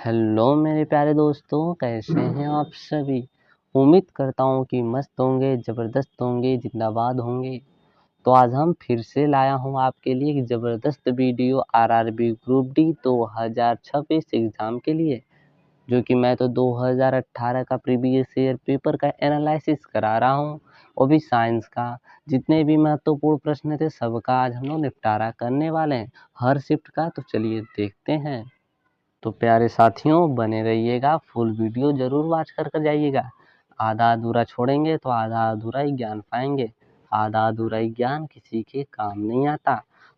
Hello मेरे प्यारे दोस्तों, कैसे हैं आप सभी। उम्मीद करता हूँ कि मस्त होंगे, ज़बरदस्त होंगे, जिंदाबाद होंगे। तो आज हम फिर से लाया हूँ आपके लिए एक ज़बरदस्त video RRB group D 2026 exam के लिए, जो कि मैं तो 2018 का प्रीवियस ईयर पेपर का एनालिसिस करा रहा हूँ। वो भी साइंस का। जितने भी महत्वपूर्ण प्रश्न थे सबका आज हम लोग निपटारा करने वाले हैं, हर शिफ्ट का। तो चलिए देखते हैं। तो प्यारे साथियों, बने रहिएगा, फुल वीडियो जरूर वॉच कर जाइएगा। आधा अधूरा छोड़ेंगे तो आधा अधूरा ही ज्ञान पाएंगे। आधा अधूरा ही ज्ञान किसी के काम नहीं आता।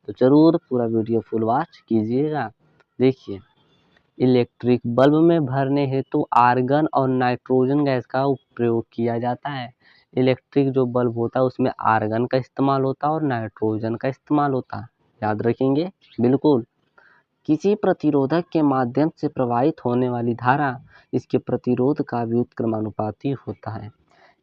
तो जरूर पूरा वीडियो फुल वॉच कीजिएगा। देखिए, इलेक्ट्रिक बल्ब में भरने हेतु आर्गन और नाइट्रोजन गैस का प्रयोग किया जाता है। इलेक्ट्रिक जो बल्ब होता है उसमें आर्गन का इस्तेमाल होता है और नाइट्रोजन का इस्तेमाल होता है। याद रखेंगे बिल्कुल। किसी प्रतिरोधक के माध्यम से प्रवाहित होने वाली धारा इसके प्रतिरोध का व्युत्क्रमानुपाती होता है।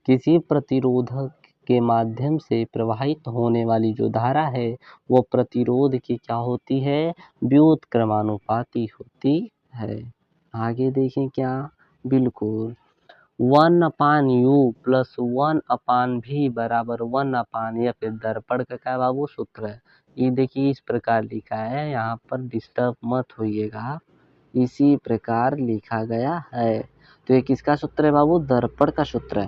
किसी प्रतिरोधक के माध्यम से प्रवाहित होने वाली जो धारा है वो प्रतिरोध की क्या होती है, व्युत्क्रमानुपाती होती है। आगे देखें क्या, बिल्कुल 1/u प्लस 1/v बराबर 1/f। दर्पण का क्या बाबू सूत्र है। ये देखिए इस प्रकार लिखा है, यहाँ पर डिस्टर्ब मत होइएगा। इसी प्रकार लिखा गया है। तो ये किसका सूत्र है बाबू, दर्पण का सूत्र है।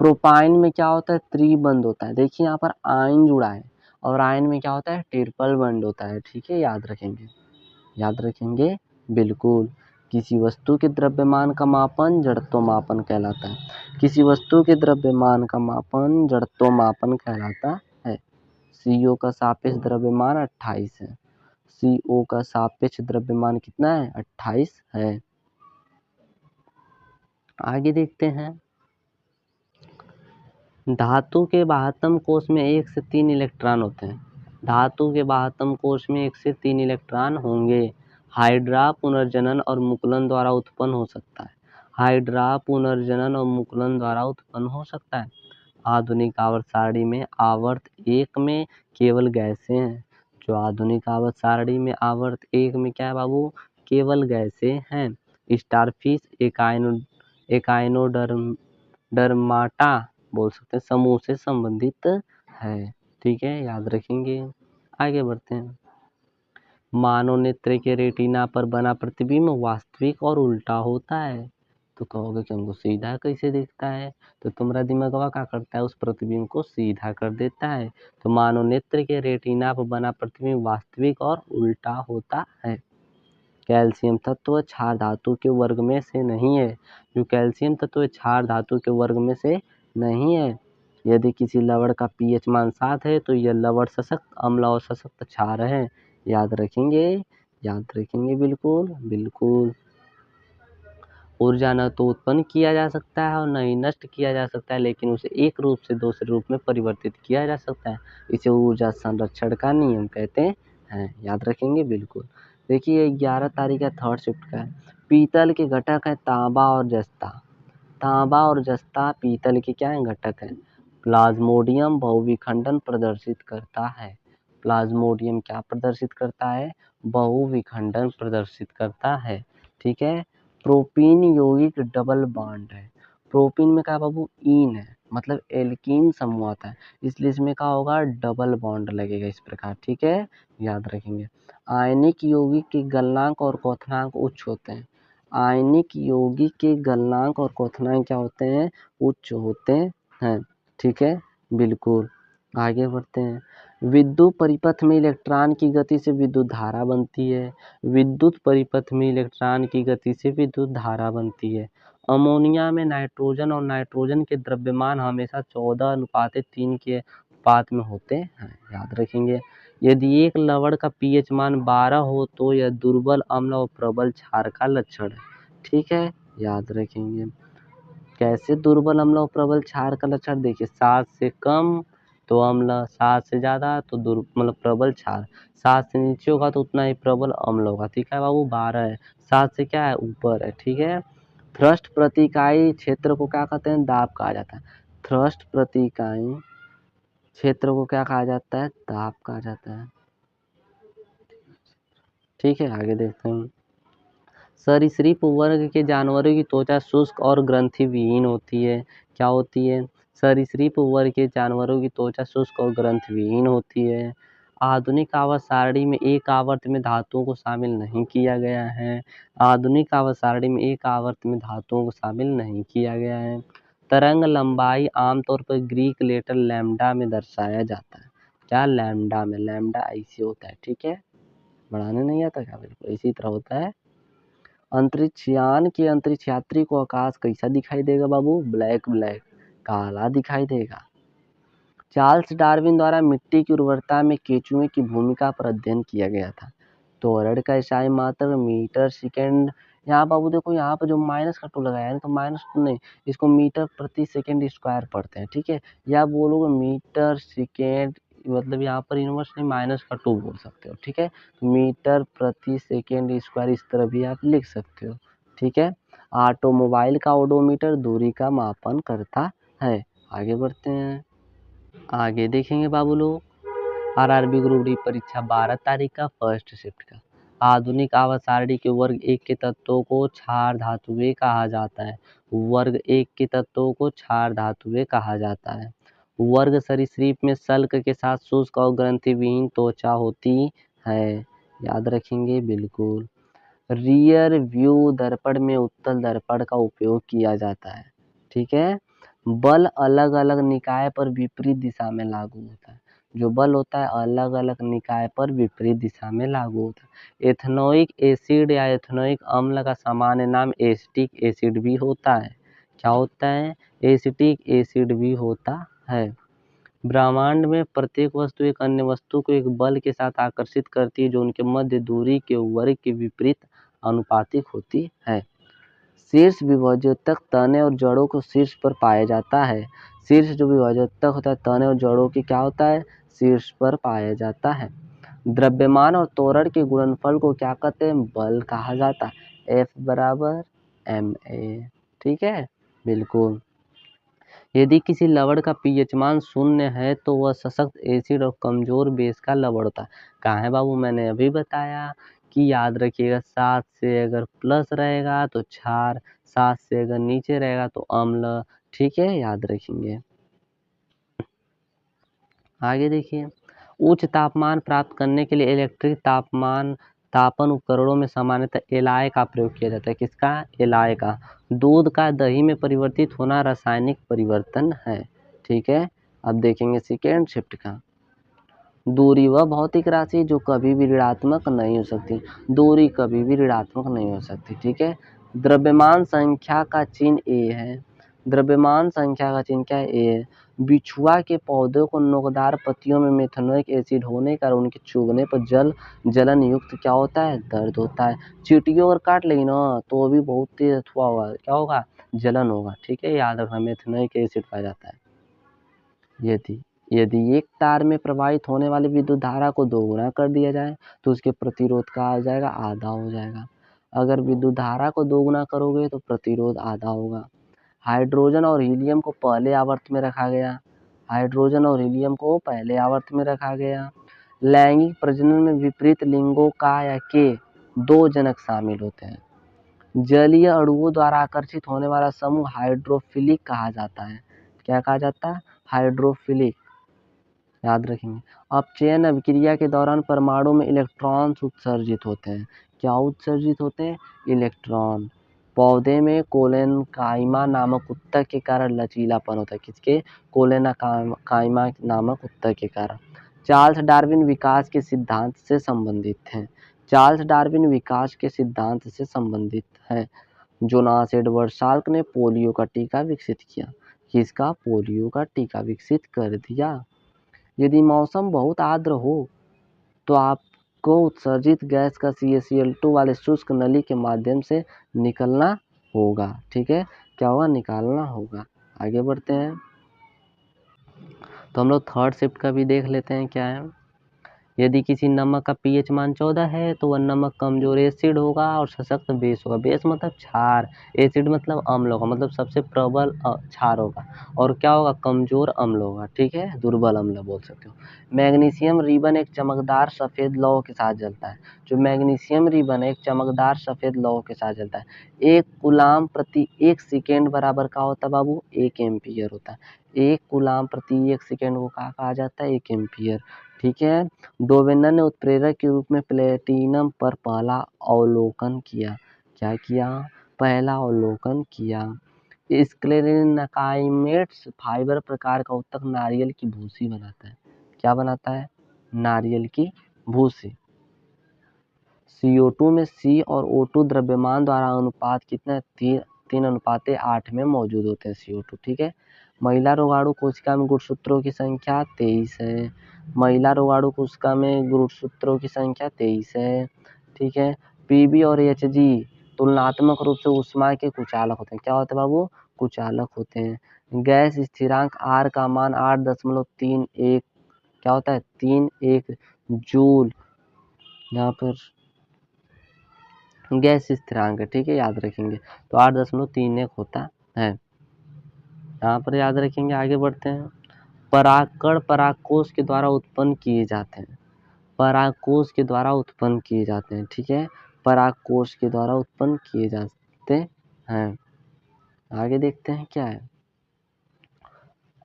प्रोपाइन में क्या होता है, त्रिबंध होता है। देखिए यहाँ पर आयन जुड़ा है और आयन में क्या होता है, ट्रिपल बंध होता है। ठीक है, याद रखेंगे, याद रखेंगे बिल्कुल। किसी वस्तु के द्रव्यमान का मापन जड़त्वमापन कहलाता है। किसी वस्तु के द्रव्यमान का मापन जड़त्वमापन कहलाता है। CO का सापेक्ष द्रव्यमान 28 है। CO का सापेक्ष द्रव्यमान कितना है, 28 है। आगे देखते हैं। धातु के बाह्यतम कोश में 1 से 3 इलेक्ट्रॉन होते हैं। धातु के बाह्यतम कोश में 1 से 3 इलेक्ट्रॉन होंगे। हाइड्रा पुनर्जनन और मुकुलन द्वारा उत्पन्न हो सकता है। हाइड्रा पुनर्जनन और मुकुलन द्वारा उत्पन्न हो सकता है। आधुनिक आवर्त सारणी में आवर्त 1 में केवल गैसें हैं। जो आधुनिक आवर्त सारणी में आवर्त 1 में क्या है बाबू, केवल गैसें हैं। स्टारफिश एकाइनोडर्माटा बोल सकते हैं समूह से संबंधित है। ठीक है, याद रखेंगे। आगे बढ़ते हैं। मानव नेत्र के रेटिना पर बना प्रतिबिंब वास्तविक और उल्टा होता है। तो कहोगे कि हमको सीधा कैसे दिखता है, तो तुम्हारा दिमागवा क्या करता है, उस प्रतिबिंब को सीधा कर देता है। तो मानव नेत्र के रेटिना पर बना प्रतिबिंब वास्तविक और उल्टा होता है। कैल्शियम तत्व क्षार धातु के वर्ग में से नहीं है। जो कैल्शियम तत्व क्षार धातु के वर्ग में से नहीं है। यदि किसी लवण का pH मान 7 है तो यह लवण सशक्त अम्ल और सशक्त क्षार है। याद रखेंगे, याद रखेंगे बिल्कुल बिल्कुल। ऊर्जा न तो उत्पन्न किया जा सकता है और न ही नष्ट किया जा सकता है, लेकिन उसे एक रूप से दूसरे रूप में परिवर्तित किया जा सकता है। इसे ऊर्जा संरक्षण का नियम कहते हैं। याद रखेंगे बिल्कुल। देखिए 11 तारीख का थर्ड शिफ्ट का है। पीतल के घटक है तांबा और जस्ता। तांबा और जस्ता पीतल के क्या है, घटक है। प्लाज्मोडियम बहुविखंडन प्रदर्शित करता है। प्लाज्मोडियम क्या प्रदर्शित करता है, बहुविखंडन प्रदर्शित करता है। ठीक है। प्रोपीन यौगिक डबल बॉन्ड है। प्रोपीन में क्या बाबू, ईन है, मतलब एल्कीन समूह आता है, इसलिए इसमें क्या होगा, डबल बॉन्ड लगेगा इस प्रकार। ठीक है, याद रखेंगे। आयनिक यौगिक के गलनांक और क्वथनांक उच्च होते हैं। आयनिक यौगिक के गलनांक और क्वथनांक क्या होते हैं, उच्च होते हैं। ठीक है, बिल्कुल। आगे बढ़ते हैं। विद्युत परिपथ में इलेक्ट्रॉन की गति से विद्युत धारा बनती है। विद्युत परिपथ में इलेक्ट्रॉन की गति से विद्युत धारा बनती है। अमोनिया में नाइट्रोजन और नाइट्रोजन के द्रव्यमान हमेशा 14:3 के अनुपात में होते हैं। याद रखेंगे। यदि एक लवण का pH मान 12 हो तो यह दुर्बल अम्ल और प्रबल क्षार का लक्षण है। ठीक है, याद रखेंगे। कैसे दुर्बल अम्ल और प्रबल क्षार का लक्षण, देखिए 7 से कम तो अम्ल, 7 से ज़्यादा तो मतलब प्रबल क्षार। 7 से नीचे होगा तो उतना ही प्रबल अम्ल होगा। ठीक है बाबू, 12 है, 7 से क्या है, ऊपर है। ठीक है। थ्रस्ट प्रति इकाई क्षेत्र को क्या कहते हैं, दाब कहा जाता है। थ्रस्ट प्रति इकाई क्षेत्र को क्या कहा जाता है, दाब कहा जाता है। ठीक है, आगे देखते हैं। सरीसृप वर्ग के जानवरों की त्वचा शुष्क और ग्रंथि विहीन होती है। क्या होती है? सरीसृप वर्ग के जानवरों की त्वचा शुष्क और ग्रंथि विहीन होती है। आधुनिक आवर्त सारणी में एक आवर्त में धातुओं को शामिल नहीं किया गया है। आधुनिक आवर्त सारणी में एक आवर्त में धातुओं को शामिल नहीं किया गया है। तरंग लंबाई आमतौर पर ग्रीक लेटर लैम्डा में दर्शाया जाता है। क्या? लैम्डा में। लैम्डा ऐसे होता है, ठीक है, बढ़ाने नहीं आता क्या? बिल्कुल इसी तरह होता है। अंतरिक्षयान के अंतरिक्ष यात्री को आकाश कैसा दिखाई देगा बाबू? ब्लैक ब्लैक, काला दिखाई देगा। चार्ल्स डार्विन द्वारा मिट्टी की उर्वरता में केंचुए की भूमिका पर अध्ययन किया गया था। तोरड़ का ईसाई मात्रक मीटर सेकेंड, यहाँ बाबू देखो यहाँ पर जो माइनस का टू लगाया है तो माइनस टू नहीं, इसको मीटर प्रति सेकेंड स्क्वायर पढ़ते हैं, ठीक है, या बोलोगे मीटर सेकेंड, मतलब यहाँ पर इनवर्स नहीं माइनस का टू बोल सकते हो, ठीक है, तो मीटर प्रति सेकेंड स्क्वायर इस तरह भी आप लिख सकते हो, ठीक है। ऑटोमोबाइल का ओडोमीटर दूरी का मापन करता है। आगे बढ़ते हैं, आगे देखेंगे बाबू लोग। आरआरबी ग्रुप डी परीक्षा 12 तारीख का फर्स्ट शिफ्ट का। आधुनिक आवर्त सारणी के वर्ग एक के तत्वों को क्षार धातुएं कहा जाता है। वर्ग एक के तत्वों को क्षार धातुएं कहा जाता है। वर्ग सरीसृप में सल्क के साथ शुष्क और ग्रंथि विहीन त्वचा होती है। याद रखेंगे बिल्कुल। रियर व्यू दर्पण में उत्तल दर्पण का उपयोग किया जाता है, ठीक है। बल अलग अलग निकाय पर विपरीत दिशा में लागू होता है। जो बल होता है अलग अलग निकाय पर विपरीत दिशा में लागू होता है। एथेनोइक एसिड या एथेनोइक अम्ल का सामान्य नाम एसिटिक एसिड भी होता है। क्या होता है? एसिटिक एसिड भी होता है। ब्रह्मांड में प्रत्येक वस्तु एक अन्य वस्तु को एक बल के साथ आकर्षित करती है जो उनके मध्य दूरी के वर्ग के विपरीत अनुपातिक होती है। शीर्ष विभजोतक तने और जड़ों को शीर्ष पर पाया जाता है। शीर्ष जो विभजोतक होता है तने और जड़ों की क्या होता है? शीर्ष पर पाया जाता है। द्रव्यमान और त्वरण के गुणनफल को क्या कहते हैं? बल कहा जाता है। F बराबर ma, ठीक है, बिल्कुल। यदि किसी लवण का पीएच मान 0 है तो वह सशक्त एसिड और कमजोर बेस का लवण होता है। कहाँ है बाबू? मैंने अभी बताया कि याद रखिएगा 7 से अगर प्लस रहेगा तो क्षार, 7 से अगर नीचे रहेगा तो अम्ल, ठीक है, याद रखेंगे। आगे देखिए, उच्च तापमान प्राप्त करने के लिए इलेक्ट्रिक तापन उपकरणों में सामान्यतः एलआई का प्रयोग किया जाता है। किसका? एलआई का। दूध का दही में परिवर्तित होना रासायनिक परिवर्तन है, ठीक है। अब देखेंगे सेकेंड शिफ्ट का। दूरी वह भौतिक राशि जो कभी भी ऋणात्मक नहीं हो सकती। दूरी कभी भी ऋणात्मक नहीं हो सकती, ठीक है। द्रव्यमान संख्या का चिन्ह ए है। द्रव्यमान संख्या का चिन्ह क्या है? ए है। बिछुआ के पौधों को नोकदार पत्तियों में मेथनोइक एसिड होने के कारण उनके चुभने पर जलन युक्त क्या होता है? दर्द होता है। चींटियों अगर काट लेगी ना तो वो भी बहुत तेज अथवा होगा, क्या होगा? जलन होगा, ठीक है, याद रखना मेथनोइक एसिड पाया जाता है। यदि एक तार में प्रवाहित होने वाली विद्युत धारा को दोगुना कर दिया जाए तो उसके प्रतिरोध का आ जाएगा आधा हो जाएगा। अगर विद्युत धारा को दोगुना करोगे तो प्रतिरोध आधा होगा। हाइड्रोजन और हीलियम को पहले आवर्त में रखा गया। हाइड्रोजन और हीलियम को पहले आवर्त में रखा गया। लैंगिक प्रजनन में विपरीत लिंगों का या के 2 जनक शामिल होते हैं। जलीय अणुओं द्वारा आकर्षित होने वाला समूह हाइड्रोफिलिक कहा जाता है। क्या कहा जाता है? हाइड्रोफिलिक, याद रखेंगे। अपचयन अभिक्रिया के दौरान परमाणु में इलेक्ट्रॉन उत्सर्जित होते हैं। क्या उत्सर्जित होते हैं? इलेक्ट्रॉन। पौधे में कोलेनकाइमा नामक उत्तक के कारण लचीलापन होता है। किसके? कोलेनकाइमा नामक उत्तक के कारण। चार्ल्स डार्विन विकास के सिद्धांत से संबंधित हैं। चार्ल्स डार्विन विकास के सिद्धांत से संबंधित है। जोनास एडवर्ड साल्क ने पोलियो का टीका विकसित किया। किसका? पोलियो का टीका विकसित कर दिया। यदि मौसम बहुत आर्द्र हो तो आपको उत्सर्जित गैस का CaCl2 वाले शुष्क नली के माध्यम से निकलना होगा, ठीक है, क्या होगा? निकालना होगा। आगे बढ़ते हैं तो हम लोग थर्ड शिफ्ट का भी देख लेते हैं क्या है। यदि किसी नमक का पीएच मान 14 है तो वह नमक कमजोर एसिड होगा और सशक्त बेस होगा। बेस मतलब क्षार, एसिड मतलब अम्ल होगा, मतलब सबसे प्रबल क्षार होगा, और क्या होगा, कमजोर अम्ल होगा, ठीक है, दुर्बल अम्ल बोल सकते हो। मैग्नीशियम रिबन एक चमकदार सफेद लौह के साथ जलता है। जो मैग्नीशियम रिबन एक चमकदार सफेद लौह के साथ जलता है। 1 कूलाम प्रति 1 सेकेंड बराबर क्या होता है बाबू, 1 एम्पियर होता है। 1 कूलाम प्रति 1 सेकेंड को क्या कहा जाता है, 1 एम्पियर, ठीक है। डोवेनर ने उत्प्रेरक के रूप में प्लेटिनम पर पहला अवलोकन किया। क्या किया, पहला अवलोकन किया। स्क्लेरेनकाइमेट्स फाइबर प्रकार का उत्तक नारियल की भूसी बनाता है। क्या बनाता है, नारियल की भूसी। CO2 में C और O2 द्रव्यमान द्वारा अनुपात कितना है, 3:8 में मौजूद होते हैं CO2, ठीक है। महिला रोगाणु कोशिका में गुणसूत्रों की संख्या 23 है। महिला रोगाणु कोशिका में गुणसूत्रों की संख्या 23 है, ठीक है। PB और HG तुलनात्मक रूप से ऊष्मा के कुचालक होते हैं। क्या होते हैं बाबू, कुचालक होते हैं। गैस स्थिरांक R का मान 8.31 क्या होता है, 31 जूल, यहाँ पर गैस स्थिरांक है, ठीक है, याद रखेंगे। तो 8.31 होता है, यहाँ पर याद रखेंगे। आगे बढ़ते हैं। परागकण परागकोश के द्वारा उत्पन्न किए जाते हैं। परागकोश के द्वारा उत्पन्न किए जाते हैं, ठीक है, परागकोश के द्वारा उत्पन्न किए जाते हैं। आगे देखते हैं क्या है।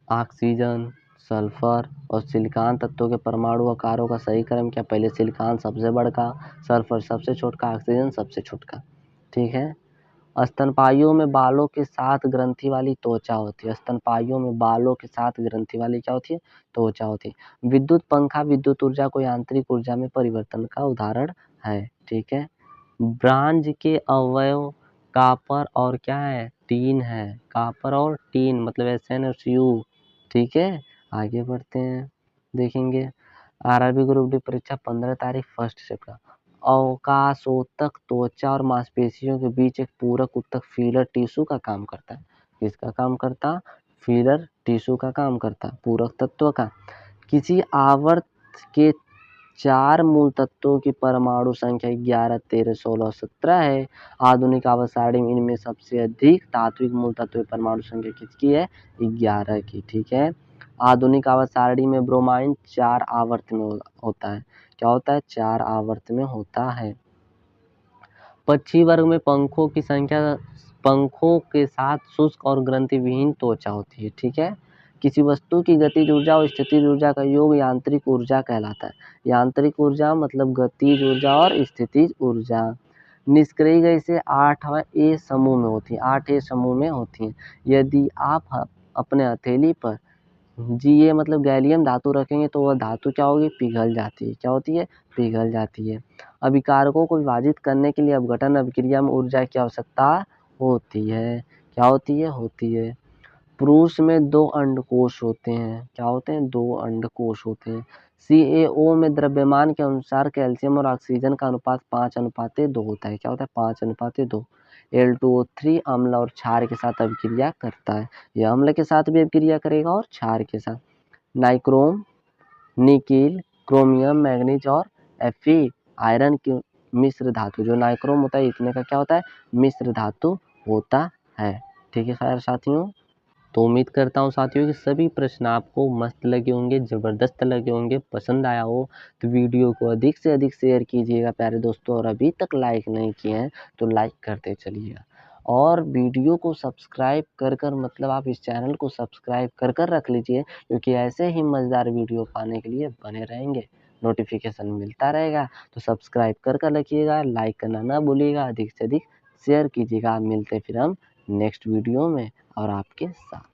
ऑक्सीजन, सल्फर और सिलिकॉन तत्वों के परमाणु आकारों का सही क्रम क्या, पहले सिलिकॉन सबसे बड़का, सल्फर सबसे छोटका, ऑक्सीजन सबसे छोटका, ठीक है। स्तनपायियों में बालों के साथ ग्रंथि वाली त्वचा होती है। स्तनपायियों में बालों के साथ ग्रंथि वाली क्या होती है, त्वचा होती है। विद्युत पंखा विद्युत ऊर्जा को यांत्रिक ऊर्जा में परिवर्तन का उदाहरण है, ठीक है। ब्रांज के अवयव कॉपर और क्या है, टीन है। कॉपर और टीन मतलब SnSu, ठीक है। आगे बढ़ते हैं, देखेंगे। RRB ग्रुप डी परीक्षा 15 तारीख फर्स्ट शिफ्ट का। अवकाशोत्तक त्वचा और मांसपेशियों के बीच एक पूरक उत्तक फीलर टिश्यू का काम करता है। किसका काम करता, फीलर टिश्यू का काम करता, पूरक तत्व का। किसी आवर्त के 4 मूल तत्वों की परमाणु संख्या 11, 13, 16 और 17 है। आधुनिक आवर्त सारणी में इनमें सबसे अधिक तात्विक मूल तत्व की परमाणु संख्या किसकी है, 11 की, ठीक है। आधुनिक आवर्त सारणी में ब्रोमाइन 4 आवर्त में होता है। क्या होता है, 4 आवर्त में होता है। पक्षी वर्ग में पंखों की संख्या, पंखों के साथ शुष्क और ग्रंथि विहीन त्वचा होती है, ठीक है। किसी वस्तु की गतिज ऊर्जा और स्थितिज ऊर्जा का योग यांत्रिक ऊर्जा कहलाता है। यांत्रिक ऊर्जा मतलब गतिज ऊर्जा और स्थितिज ऊर्जा। निष्क्रिय गैसें 8A समूह में होती हैं, 8A समूह में होती हैं। यदि आप अपने हथेली पर Ga मतलब गैलियम धातु रखेंगे तो वह धातु क्या होगी, पिघल जाती है। क्या होती है, पिघल जाती है। अभिकारकों को विभाजित करने के लिए अपघटन अभिक्रिया में ऊर्जा की आवश्यकता होती है। क्या होती है, होती है। पुरुष में 2 अंडकोश होते हैं। क्या होते हैं, 2 अंडकोश होते हैं। CaO में द्रव्यमान के अनुसार कैल्शियम और ऑक्सीजन का अनुपात 5:2 होता है। क्या होता है, 5:2। L2O3 अम्ल और क्षार के साथ अभिक्रिया करता है। यह अम्ल के साथ भी अभिक्रिया करेगा और क्षार के साथ। नाइक्रोम, निकिल, क्रोमियम, मैग्नीज और Fe आयरन की मिश्र धातु, जो नाइक्रोम होता है इतने का क्या होता है, मिश्र धातु होता है, ठीक है खैर साथियों। तो उम्मीद करता हूँ साथियों कि सभी प्रश्न आपको मस्त लगे होंगे, ज़बरदस्त लगे होंगे, पसंद आया हो तो वीडियो को अधिक से अधिक शेयर कीजिएगा प्यारे दोस्तों, और अभी तक लाइक नहीं किए हैं तो लाइक करते चलिएगा, और वीडियो को सब्सक्राइब कर कर मतलब आप इस चैनल को सब्सक्राइब कर कर रख लीजिए, क्योंकि ऐसे ही मज़ेदार वीडियो पाने के लिए बने रहेंगे, नोटिफिकेशन मिलता रहेगा। तो सब्सक्राइब कर कर रखिएगा, लाइक करना ना भूलिएगा, अधिक से अधिक शेयर कीजिएगा। मिलते फिर हम नेक्स्ट वीडियो में और आपके साथ।